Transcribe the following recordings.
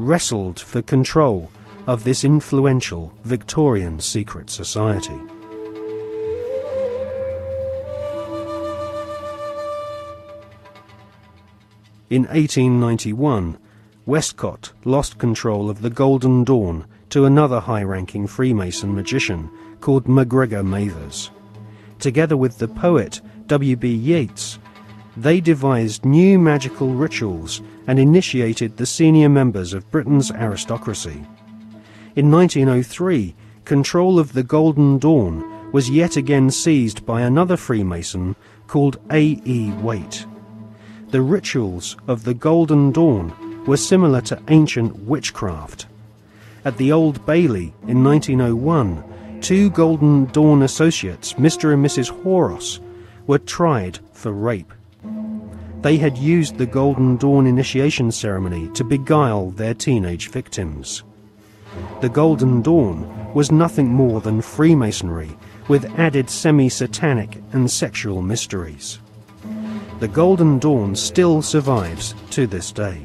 wrestled for control of this influential Victorian secret society. In 1891, Westcott lost control of the Golden Dawn to another high-ranking Freemason magician called MacGregor Mathers. Together with the poet W.B. Yeats, they devised new magical rituals and initiated the senior members of Britain's aristocracy. In 1903, control of the Golden Dawn was yet again seized by another Freemason called A.E. Waite. The rituals of the Golden Dawn were similar to ancient witchcraft. At the Old Bailey in 1901, two Golden Dawn associates, Mr. and Mrs. Horos, were tried for rape. They had used the Golden Dawn initiation ceremony to beguile their teenage victims. The Golden Dawn was nothing more than Freemasonry with added semi-satanic and sexual mysteries. The Golden Dawn still survives to this day.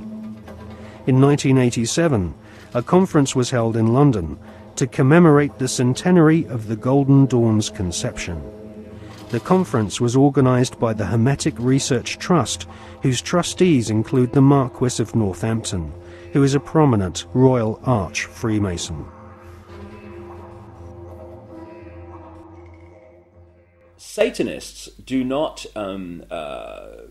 In 1987, a conference was held in London to commemorate the centenary of the Golden Dawn's conception. The conference was organised by the Hermetic Research Trust, whose trustees include the Marquis of Northampton, who is a prominent Royal Arch Freemason. Satanists do not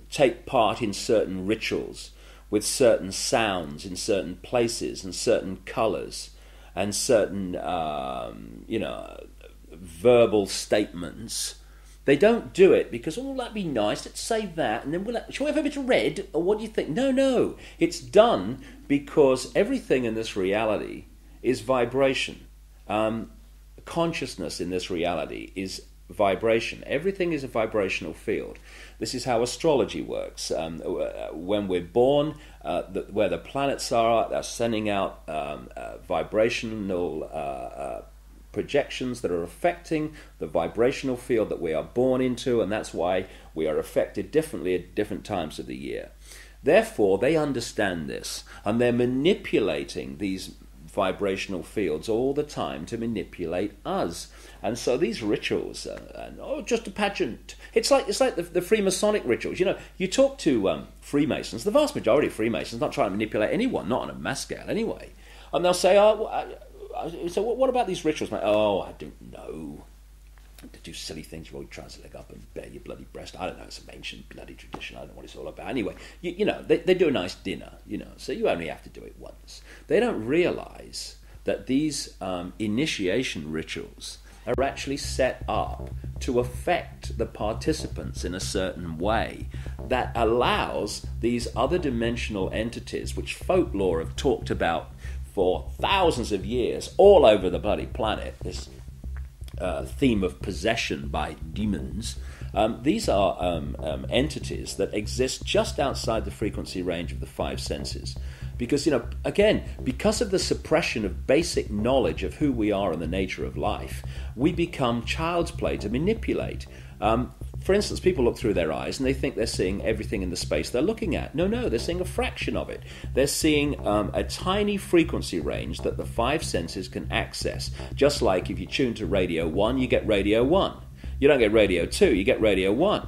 take part in certain rituals with certain sounds in certain places and certain colours and certain, verbal statements. They don't do it because, oh, that'd be nice, let's say that, and then shall we have a bit of red, or what do you think? No. It's done because everything in this reality is vibration. Consciousness in this reality is vibration. Everything is a vibrational field. This is how astrology works. When we're born, where the planets are, they're sending out vibrational projections that are affecting the vibrational field that we are born into, and that's why we are affected differently at different times of the year. Therefore, they understand this, and they're manipulating these vibrational fields all the time to manipulate us. And so these rituals, just a pageant. It's like the Freemasonic rituals. You know, you talk to Freemasons, the vast majority of Freemasons not trying to manipulate anyone, not on a mass scale anyway. And they'll say, so what about these rituals? Like, I don't know. To do silly things, you always try to leg up and bare your bloody breast. I don't know, it's some ancient bloody tradition. I don't know what it's all about. Anyway, they do a nice dinner, so you only have to do it once. They don't realise that these initiation rituals are actually set up to affect the participants in a certain way that allows these other dimensional entities, which folklore have talked about for thousands of years all over the bloody planet, this theme of possession by demons. These are entities that exist just outside the frequency range of the five senses. Because, again, because of the suppression of basic knowledge of who we are and the nature of life, we become child's play to manipulate. For instance, people look through their eyes and they think they're seeing everything in the space they're looking at. No, they're seeing a fraction of it. They're seeing a tiny frequency range that the five senses can access. Just like if you tune to radio 1, you get radio 1. You don't get radio 2, you get radio 1.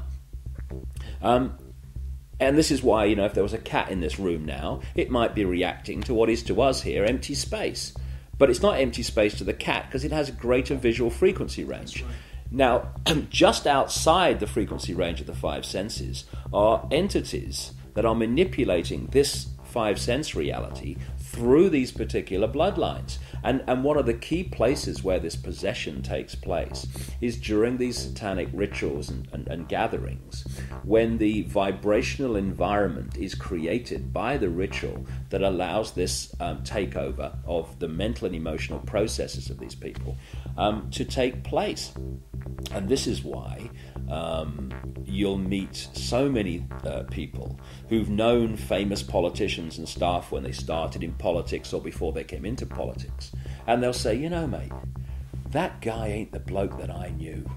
And this is why, if there was a cat in this room now, it might be reacting to what is to us here empty space. But it's not empty space to the cat because it has a greater visual frequency range. Right. Now, just outside the frequency range of the five senses are entities that are manipulating this five sense reality through these particular bloodlines. And one of the key places where this possession takes place is during these satanic rituals and gatherings, when the vibrational environment is created by the ritual that allows this takeover of the mental and emotional processes of these people to take place. And this is why you'll meet so many people who've known famous politicians and staff when they started in politics or before they came into politics. And they'll say, mate, that guy ain't the bloke that I knew.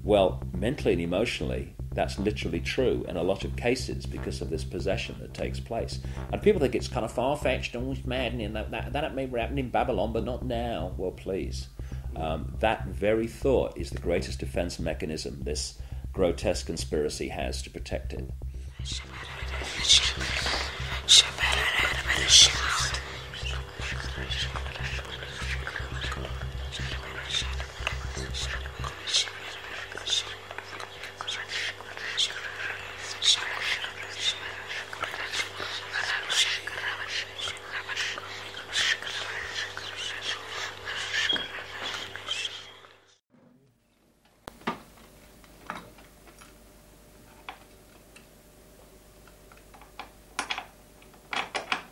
Well, mentally and emotionally, That's literally true in a lot of cases because of this possession that takes place. And people think it's kind of far-fetched and it's maddening. That may happen in Babylon, but not now. Well, please. That very thought is the greatest defense mechanism this grotesque conspiracy has to protect it.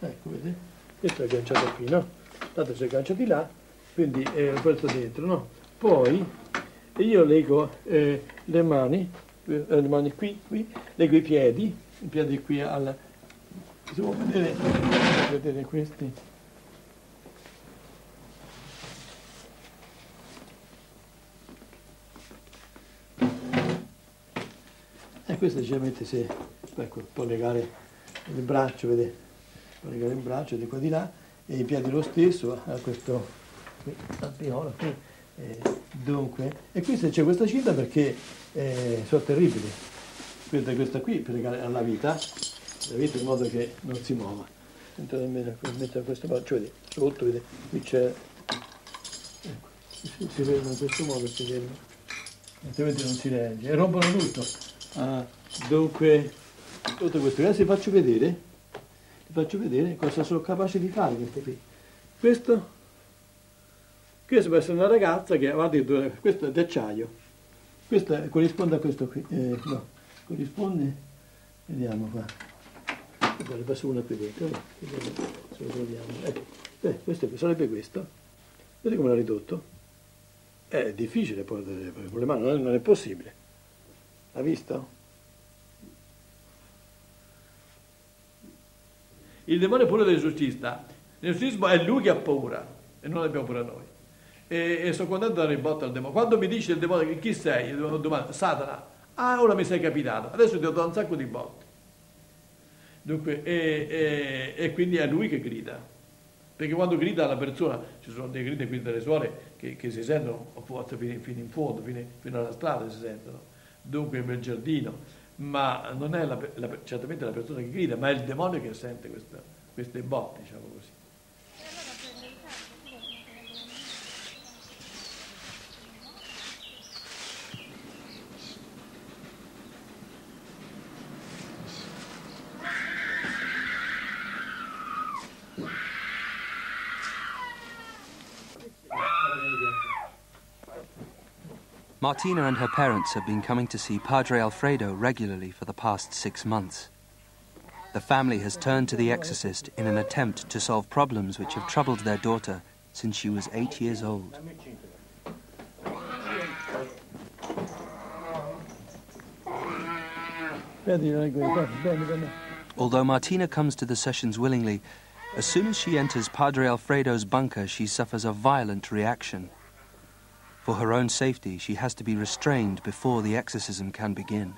Ecco, vedi? Questo è agganciato qui, no? L'altro si aggancia di là, quindi questo dentro, no? Poi io leggo le mani qui, leggo i piedi qui al... Si può vedere questi? E questo generalmente si può legare il braccio, vedete? Può legare il braccio di qua di là e i piedi lo stesso a questo alveolo qui. Dunque, e c'è questa cinta perché sono terribili. Questa qui per legare alla vita in modo che non si muova. Mettere questo braccio, vedi, sotto, vedi, qui c'è, ecco, si vedono in questo modo, si vedono, altrimenti non si regge, e rompono tutto. Dunque, tutto questo, adesso vi faccio vedere cosa sono capace di fare queste qui. Questo può essere una ragazza che, guardate, questo è d'acciaio, questo corrisponde a questo qui, no, corrisponde, vediamo qua, ne passo una qui dentro, se lo troviamo, questo sarebbe questo, vedete come l'ha ridotto? È difficile poi con le mani, non è possibile, ha visto? Il demone è pure dell'esorcista. L'esorcismo è lui che ha paura e non abbiamo paura noi. E sono contento di dare il botto al demone. Quando mi dice il demone chi sei, io domando Satana. Ah, ora mi sei capitato. Adesso ti ho dato un sacco di botti. Dunque, e quindi è lui che grida. Perché quando grida la persona, ci sono dei grida qui delle suore che si sentono a volte fino in fondo, fino alla strada si sentono. Dunque nel giardino. Ma non è certamente la persona che grida, ma è il demonio che sente queste botte, diciamo così. Martina and her parents have been coming to see Padre Alfredo regularly for the past 6 months. The family has turned to the exorcist in an attempt to solve problems which have troubled their daughter since she was 8 years old. Although Martina comes to the sessions willingly, as soon as she enters Padre Alfredo's bunker, she suffers a violent reaction. For her own safety, she has to be restrained before the exorcism can begin.